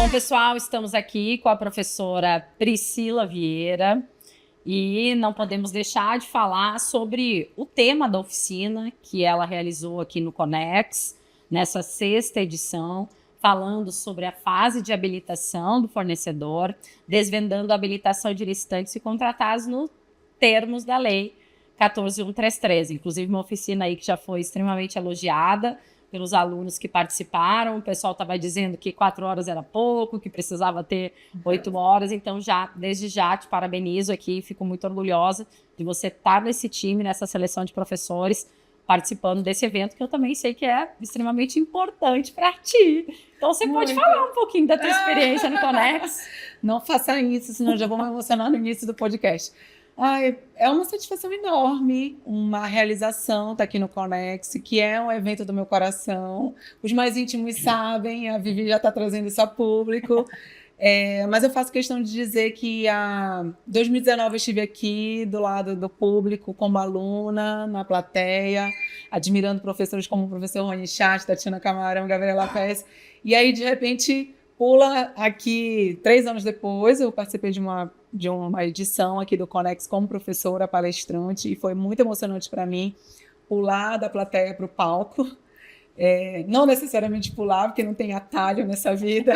Bom, pessoal, estamos aqui com a professora Priscila Vieira e não podemos deixar de falar sobre o tema da oficina que ela realizou aqui no Conex, nessa 6ª edição, falando sobre a fase de habilitação do fornecedor, desvendando a habilitação de licitantes e contratados nos termos da Lei 14.133. Inclusive, uma oficina aí que já foi extremamente elogiada pelos alunos que participaram. O pessoal estava dizendo que 4 horas era pouco, que precisava ter 8 horas. Então, desde já, te parabenizo aqui. Fico muito orgulhosa de você estar nesse time, nessa seleção de professores, participando desse evento, que eu também sei que é extremamente importante para ti. Então, você pode falar um pouquinho da tua experiência no Conex? Não faça isso, senão eu já vou me emocionar no início do podcast. É uma satisfação enorme, uma realização estar aqui no Conex, que é um evento do meu coração. Os mais íntimos sabem, a Vivi já está trazendo isso a público. Mas eu faço questão de dizer que em 2019 eu estive aqui do lado do público como aluna, na plateia, admirando professores como o professor Rony Chat, Tatiana Camarão, Gabriela Pérez. E aí, de repente, pula aqui, 3 anos depois, eu participei de uma edição aqui do Conex como professora palestrante, e foi muito emocionante para mim pular da plateia para o palco. Não necessariamente pular, porque não tem atalho nessa vida.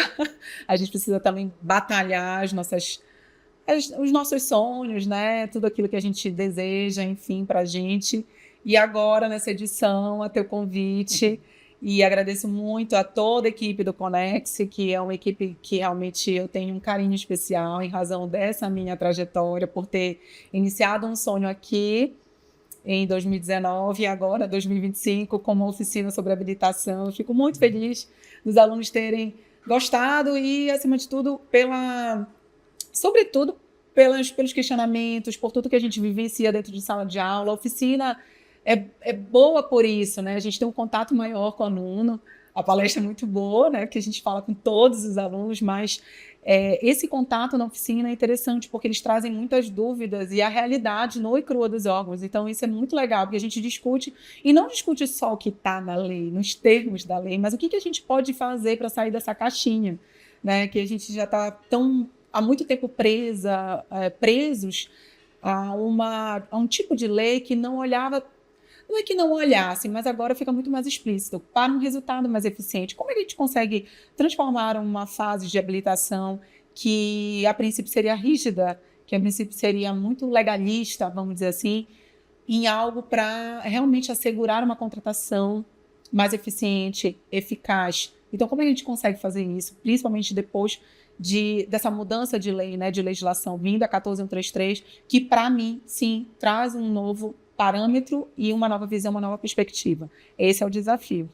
A gente precisa também batalhar os nossos sonhos, né? Tudo aquilo que a gente deseja, enfim, para a gente. E agora, nessa edição, a teu convite. E agradeço muito a toda a equipe do Conex, que é uma equipe que realmente eu tenho um carinho especial em razão dessa minha trajetória, por ter iniciado um sonho aqui em 2019 e agora, 2025, com uma oficina sobre habilitação. Eu fico muito feliz dos alunos terem gostado e, acima de tudo, sobretudo, pelos questionamentos, por tudo que a gente vivencia dentro de sala de aula. A oficina é boa por isso, né? A gente tem um contato maior com o aluno. A palestra é muito boa, né? Porque a gente fala com todos os alunos, mas esse contato na oficina é interessante porque eles trazem muitas dúvidas e a realidade nua e crua dos órgãos. Então, isso é muito legal, porque a gente discute, e não discute só o que está na lei, nos termos da lei, mas o que a gente pode fazer para sair dessa caixinha, né? Que a gente já está há muito tempo presos a um tipo de lei que não olhava. Não é que não olhasse, mas agora fica muito mais explícito, para um resultado mais eficiente. Como é que a gente consegue transformar uma fase de habilitação que, a princípio, seria rígida, que, a princípio, seria muito legalista, vamos dizer assim, em algo para realmente assegurar uma contratação mais eficiente, eficaz? Então, como é que a gente consegue fazer isso, principalmente depois dessa mudança de lei, né, de legislação vinda, a 14.133, que, para mim, sim, traz um novo parâmetro e uma nova visão, uma nova perspectiva. Esse é o desafio.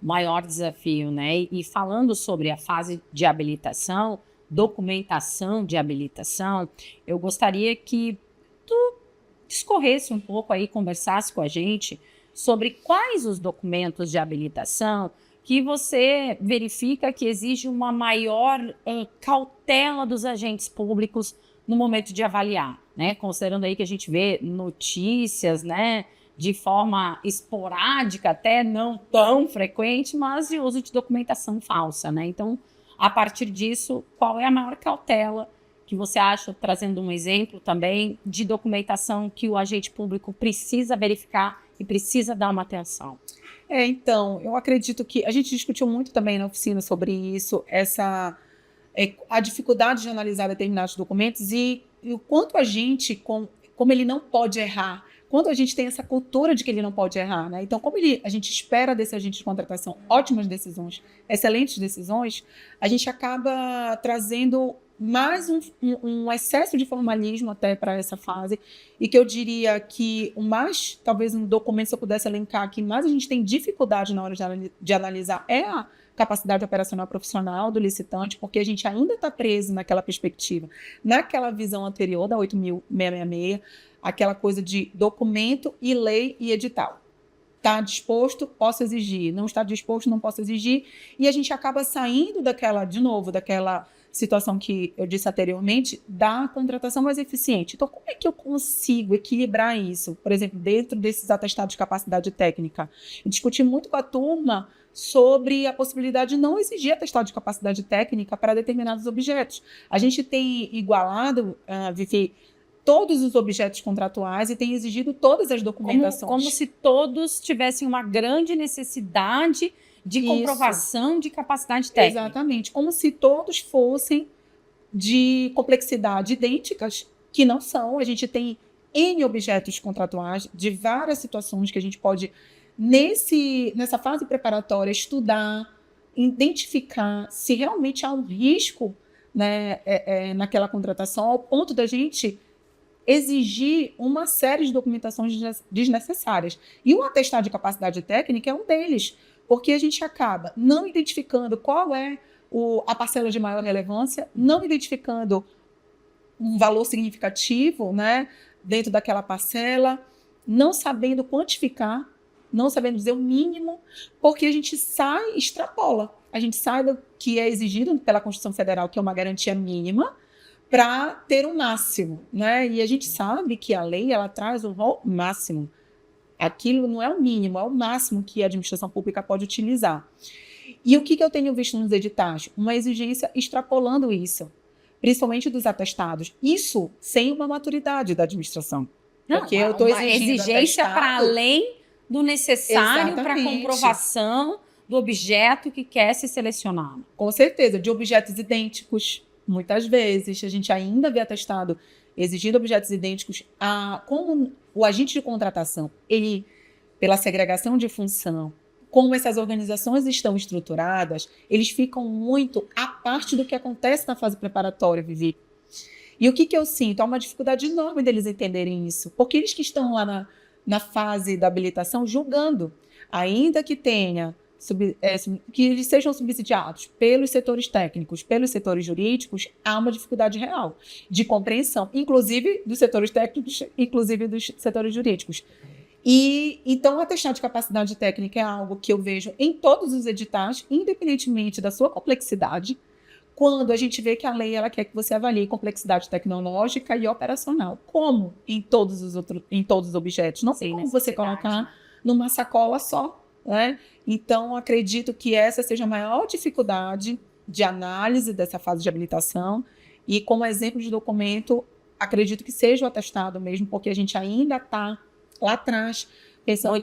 O maior desafio, né? E falando sobre a fase de habilitação, documentação de habilitação, eu gostaria que tu discorresse um pouco aí, conversasse com a gente sobre quais os documentos de habilitação que você verifica que exige uma maior cautela dos agentes públicos no momento de avaliar, né? Considerando aí que a gente vê notícias, né, de forma esporádica, até não tão frequente, mas de uso de documentação falsa, né? Então, a partir disso, qual é a maior cautela que você acha, trazendo um exemplo também, de documentação que o agente público precisa verificar e precisa dar uma atenção? Então, eu acredito que a gente discutiu muito também na oficina sobre isso, a dificuldade de analisar determinados documentos e o quanto a gente, como ele não pode errar, quanto a gente tem essa cultura de que ele não pode errar, né? Então, como a gente espera desse agente de contratação ótimas decisões, excelentes decisões, a gente acaba trazendo mais um excesso de formalismo até para essa fase, e que eu diria que talvez um documento, se eu pudesse elencar, que mais a gente tem dificuldade na hora de analisar é a capacidade operacional profissional do licitante, porque a gente ainda está preso naquela perspectiva, naquela visão anterior da 8.666, aquela coisa de documento e lei e edital. Está disposto, posso exigir. Não está disposto, não posso exigir. E a gente acaba saindo daquela situação que eu disse anteriormente, da contratação mais eficiente. Então, como é que eu consigo equilibrar isso? Por exemplo, dentro desses atestados de capacidade técnica. Eu discuti muito com a turma sobre a possibilidade de não exigir atestado de capacidade técnica para determinados objetos. A gente tem igualado, Vivi, todos os objetos contratuais e tem exigido todas as documentações. Como se todos tivessem uma grande necessidade de comprovação de capacidade técnica. Exatamente, como se todos fossem de complexidade idênticas, que não são. A gente tem N objetos contratuais de várias situações que a gente pode, nessa fase preparatória, estudar, identificar se realmente há um risco, né, naquela contratação, ao ponto da gente exigir uma série de documentações desnecessárias. E o atestado de capacidade técnica é um deles, porque a gente acaba não identificando qual é a parcela de maior relevância, não identificando um valor significativo, né, dentro daquela parcela, não sabendo quantificar, não sabendo dizer o mínimo, porque a gente extrapola. A gente sai do que é exigido pela Constituição Federal, que é uma garantia mínima, para ter um máximo, né? E a gente sabe que a lei ela traz o máximo. Aquilo não é o mínimo, é o máximo que a administração pública pode utilizar. E o que eu tenho visto nos editais? Uma exigência extrapolando isso, principalmente dos atestados. Isso sem uma maturidade da administração. Não, porque eu estou exigindo exigência para além do necessário para a comprovação do objeto que quer se selecionar. Com certeza, de objetos idênticos. Muitas vezes a gente ainda vê atestado exigindo objetos idênticos. Como o agente de contratação, ele, pela segregação de função, como essas organizações estão estruturadas, eles ficam muito à parte do que acontece na fase preparatória, Vivi. E o que eu sinto? Há uma dificuldade enorme deles entenderem isso, porque eles que estão lá na fase da habilitação julgando, ainda que tenha que eles sejam subsidiados pelos setores técnicos, pelos setores jurídicos, há uma dificuldade real de compreensão, inclusive dos setores técnicos, inclusive dos setores jurídicos. E então, o atestado de capacidade técnica é algo que eu vejo em todos os editais, independentemente da sua complexidade, quando a gente vê que a lei ela quer que você avalie complexidade tecnológica e operacional, como em todos os objetos. Não tem como você colocar numa sacola só. Né? Então, acredito que essa seja a maior dificuldade de análise dessa fase de habilitação e, como exemplo de documento, acredito que seja o atestado mesmo, porque a gente ainda está lá atrás pensando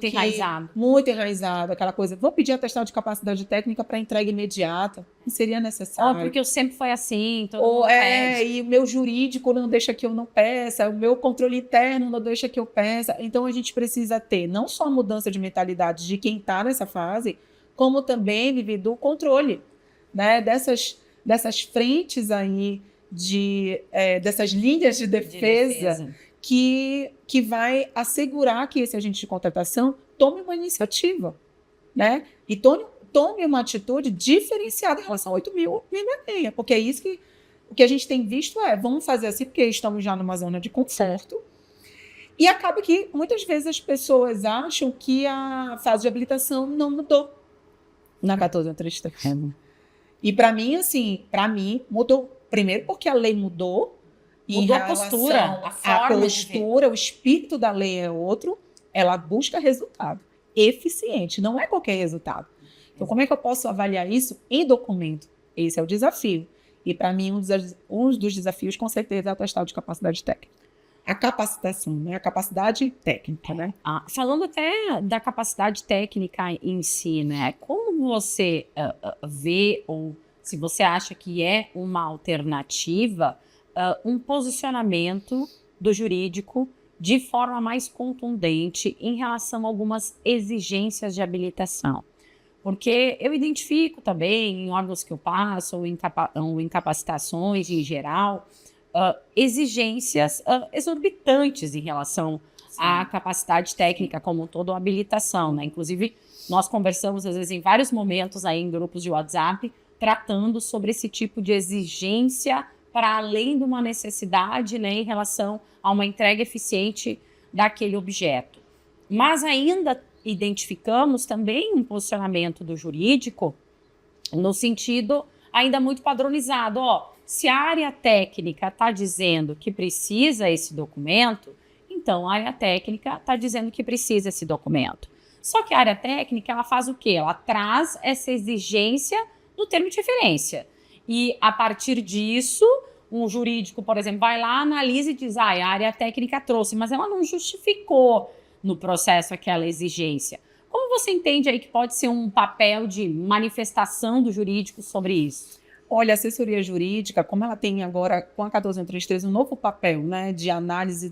muito enraizado, aquela coisa, vou pedir atestado de capacidade técnica para entrega imediata, não seria necessário. Porque eu sempre foi assim, todo mundo pede. E o meu jurídico não deixa que eu não peça, o meu controle interno não deixa que eu peça. Então, a gente precisa ter não só a mudança de mentalidade de quem está nessa fase, como também, Vivi, do controle, né? Dessas frentes aí, dessas linhas de defesa. Que vai assegurar que esse agente de contratação tome uma iniciativa, né? E tome uma atitude diferenciada em relação a 8.000, porque é isso que o que a gente tem visto vamos fazer assim porque estamos já numa zona de conforto. E acaba que muitas vezes as pessoas acham que a fase de habilitação não mudou na 14.133. E para mim mudou primeiro porque a lei mudou. Mudou a postura, a postura, o espírito da lei é outro, ela busca resultado eficiente, não é qualquer resultado. Então, como é que eu posso avaliar isso em documento? Esse é o desafio. E, para mim, um dos desafios, com certeza, é o atestado de capacidade técnica. A capacitação, né? A capacidade técnica, né? Falando até da capacidade técnica em si, né? Como você vê, ou se você acha que é uma alternativa, um posicionamento do jurídico de forma mais contundente em relação a algumas exigências de habilitação. Porque eu identifico também, em órgãos que eu passo, ou em capacitações em geral, exigências exorbitantes em relação à capacidade técnica como um todo, a habilitação, né? Inclusive, nós conversamos, às vezes, em vários momentos aí em grupos de WhatsApp, tratando sobre esse tipo de exigência para além de uma necessidade, né, em relação a uma entrega eficiente daquele objeto. Mas ainda identificamos também um posicionamento do jurídico no sentido ainda muito padronizado. Se a área técnica está dizendo que precisa esse documento, então a área técnica está dizendo que precisa esse documento. Só que a área técnica, ela faz o quê? Ela traz essa exigência no termo de referência. E, a partir disso, um jurídico, por exemplo, vai lá, analisa e diz, a área técnica trouxe, mas ela não justificou no processo aquela exigência. Como você entende aí que pode ser um papel de manifestação do jurídico sobre isso? Olha, a assessoria jurídica, como ela tem agora com a 14133 um novo papel, né, de análise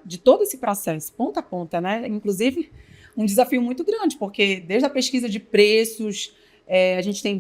de todo esse processo, ponta a ponta, né? Inclusive, um desafio muito grande, porque desde a pesquisa de preços, a gente tem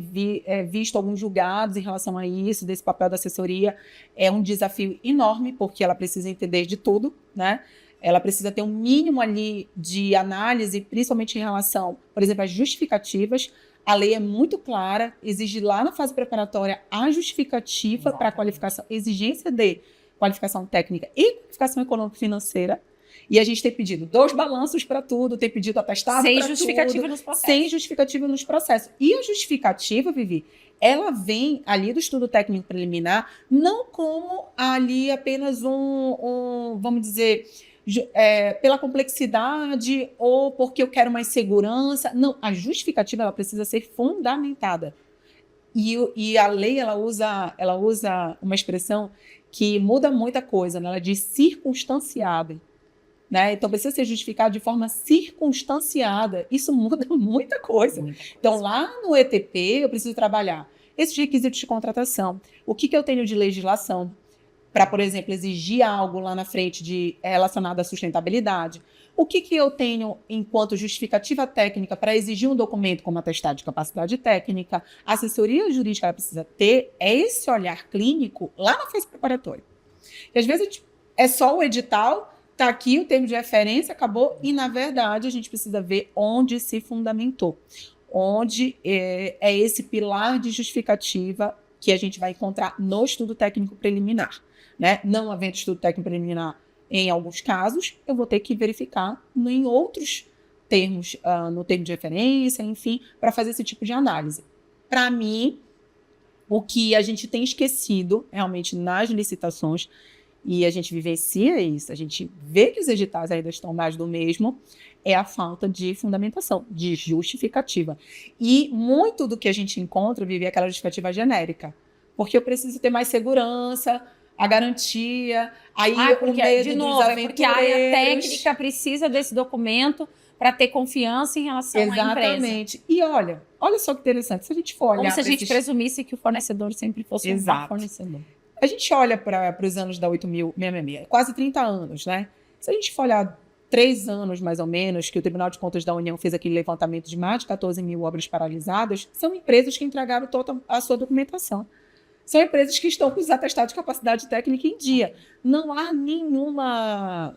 visto alguns julgados em relação a isso, desse papel da assessoria. É um desafio enorme, porque ela precisa entender de tudo, né? Ela precisa ter um mínimo ali de análise, principalmente em relação, por exemplo, às justificativas. A lei é muito clara, exige lá na fase preparatória a justificativa para a qualificação, exigência de qualificação técnica e qualificação econômico-financeira. E a gente tem pedido 2 balanços para tudo, tem pedido atestado para tudo. Sem justificativa nos processos. Sem justificativa nos processos. E a justificativa, Vivi, ela vem ali do estudo técnico preliminar, não como ali apenas vamos dizer, pela complexidade ou porque eu quero mais segurança. Não, a justificativa ela precisa ser fundamentada. E a lei ela usa uma expressão que muda muita coisa, né? Ela diz circunstanciada. Né? Então, precisa ser justificado de forma circunstanciada. Isso muda muita coisa. Então, lá no ETP, eu preciso trabalhar esses requisitos de contratação. O que eu tenho de legislação para, por exemplo, exigir algo lá na frente relacionado à sustentabilidade? O que eu tenho enquanto justificativa técnica para exigir um documento como atestado de capacidade técnica? A assessoria jurídica ela precisa ter esse olhar clínico lá na fase preparatória. E, às vezes, é só o edital. Está aqui o termo de referência, acabou, e, na verdade, a gente precisa ver onde se fundamentou, onde é esse pilar de justificativa que a gente vai encontrar no estudo técnico preliminar. Né? Não havendo estudo técnico preliminar em alguns casos, eu vou ter que verificar em outros termos, no termo de referência, enfim, para fazer esse tipo de análise. Para mim, o que a gente tem esquecido realmente nas licitações, e a gente vivencia isso, a gente vê que os editais ainda estão mais do mesmo, é a falta de fundamentação, de justificativa. E muito do que a gente encontra, Vivi, é aquela justificativa genérica. Porque eu preciso ter mais segurança, a garantia, aí o medo de novo, dos aventureiros. Porque a área técnica precisa desse documento para ter confiança em relação à empresa. Exatamente. E olha só que interessante, se a gente for olhar... Como se a gente presumisse que o fornecedor sempre fosse um fornecedor. A gente olha para os anos da 8.666, quase 30 anos, né? Se a gente for olhar 3 anos, mais ou menos, que o Tribunal de Contas da União fez aquele levantamento de mais de 14 mil obras paralisadas, são empresas que entregaram toda a sua documentação. São empresas que estão com os atestados de capacidade técnica em dia. Não há nenhuma...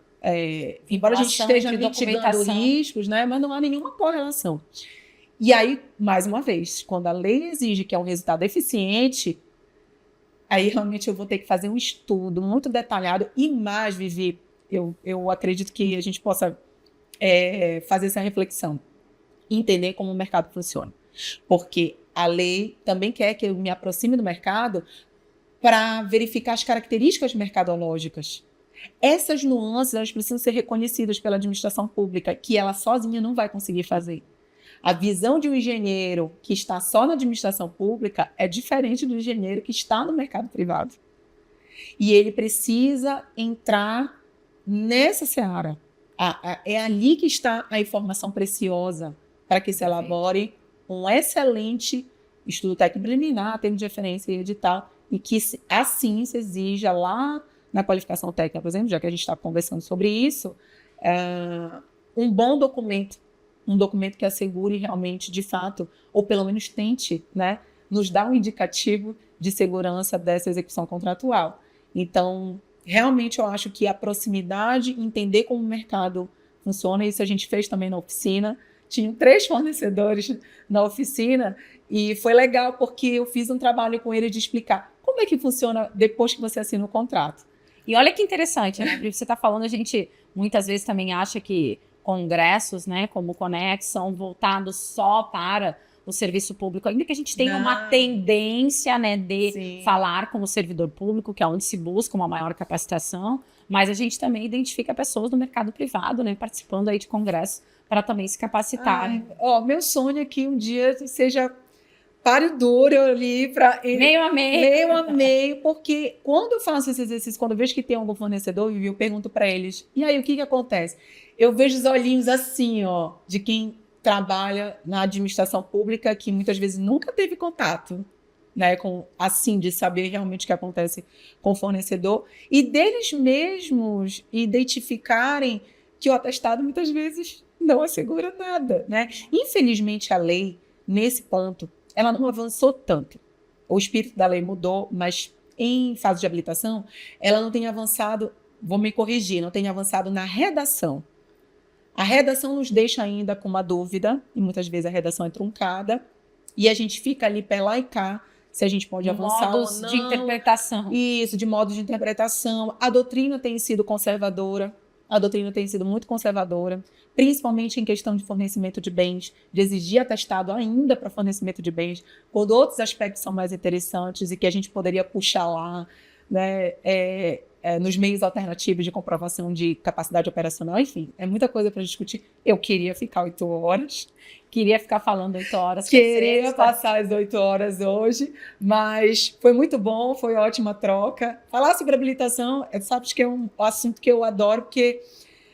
embora a gente esteja mitigando riscos, né? Mas não há nenhuma correlação. E aí, mais uma vez, quando a lei exige que é um resultado eficiente... Aí, realmente, eu vou ter que fazer um estudo muito detalhado e mais, Vivi, eu acredito que a gente possa fazer essa reflexão, entender como o mercado funciona. Porque a lei também quer que eu me aproxime do mercado para verificar as características mercadológicas. Essas nuances, elas precisam ser reconhecidas pela administração pública, que ela sozinha não vai conseguir fazer. A visão de um engenheiro que está só na administração pública é diferente do engenheiro que está no mercado privado. E ele precisa entrar nessa seara. É ali que está a informação preciosa para que se elabore um excelente estudo técnico preliminar, termo de referência e edital, e que assim se exija lá na qualificação técnica, por exemplo, já que a gente está conversando sobre isso, um bom documento, um documento que assegure realmente, de fato, ou pelo menos tente, né, nos dar um indicativo de segurança dessa execução contratual. Então, realmente eu acho que a proximidade, entender como o mercado funciona, isso a gente fez também na oficina. Tinham 3 fornecedores na oficina e foi legal porque eu fiz um trabalho com eles de explicar como é que funciona depois que você assina o contrato. E olha que interessante, né? Você está falando, a gente muitas vezes também acha que congressos, né, como o Conex, são voltados só para o serviço público, ainda que a gente tenha uma tendência, né, de falar com o servidor público, que é onde se busca uma maior capacitação, mas a gente também identifica pessoas do mercado privado, né, participando aí de congressos para também se capacitar. Meu sonho é que um dia seja páreo duro ali para Meio a meio. Meio a meio, porque quando eu faço esse exercício, quando eu vejo que tem algum fornecedor, eu pergunto para eles, e aí o que acontece? Eu vejo os olhinhos assim, ó, de quem trabalha na administração pública, que muitas vezes nunca teve contato, né, com, assim, de saber realmente o que acontece com o fornecedor, e deles mesmos identificarem que o atestado muitas vezes não assegura nada, né? Infelizmente, a lei, nesse ponto, ela não avançou tanto. O espírito da lei mudou, mas em fase de habilitação, ela não tem avançado, vou me corrigir, não tem avançado na redação. A redação nos deixa ainda com uma dúvida, e muitas vezes a redação é truncada, e a gente fica ali pé lá e cá, se a gente pode avançar modos ou não. De interpretação. Isso, de modos de interpretação. A doutrina tem sido conservadora, a doutrina tem sido muito conservadora, principalmente em questão de fornecimento de bens, de exigir atestado ainda para fornecimento de bens, quando outros aspectos são mais interessantes e que a gente poderia puxar lá, né, nos meios alternativos de comprovação de capacidade operacional, enfim, é muita coisa para discutir. Eu queria ficar 8 horas, queria ficar falando 8 horas. Queria passar as 8 horas hoje, mas foi muito bom, foi ótima troca. Falar sobre habilitação, sabe que é um assunto que eu adoro, porque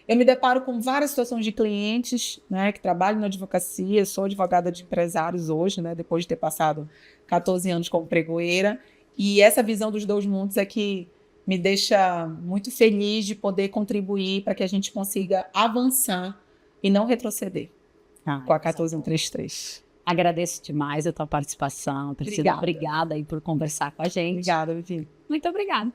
eu me deparo com várias situações de clientes, né, que trabalham na advocacia. Sou advogada de empresários hoje, né, depois de ter passado 14 anos como pregoeira. E essa visão dos dois mundos é que me deixa muito feliz de poder contribuir para que a gente consiga avançar e não retroceder com a 14133. Agradeço demais a tua participação, Priscila. Obrigada aí por conversar com a gente. Obrigada, Vivi. Muito obrigada.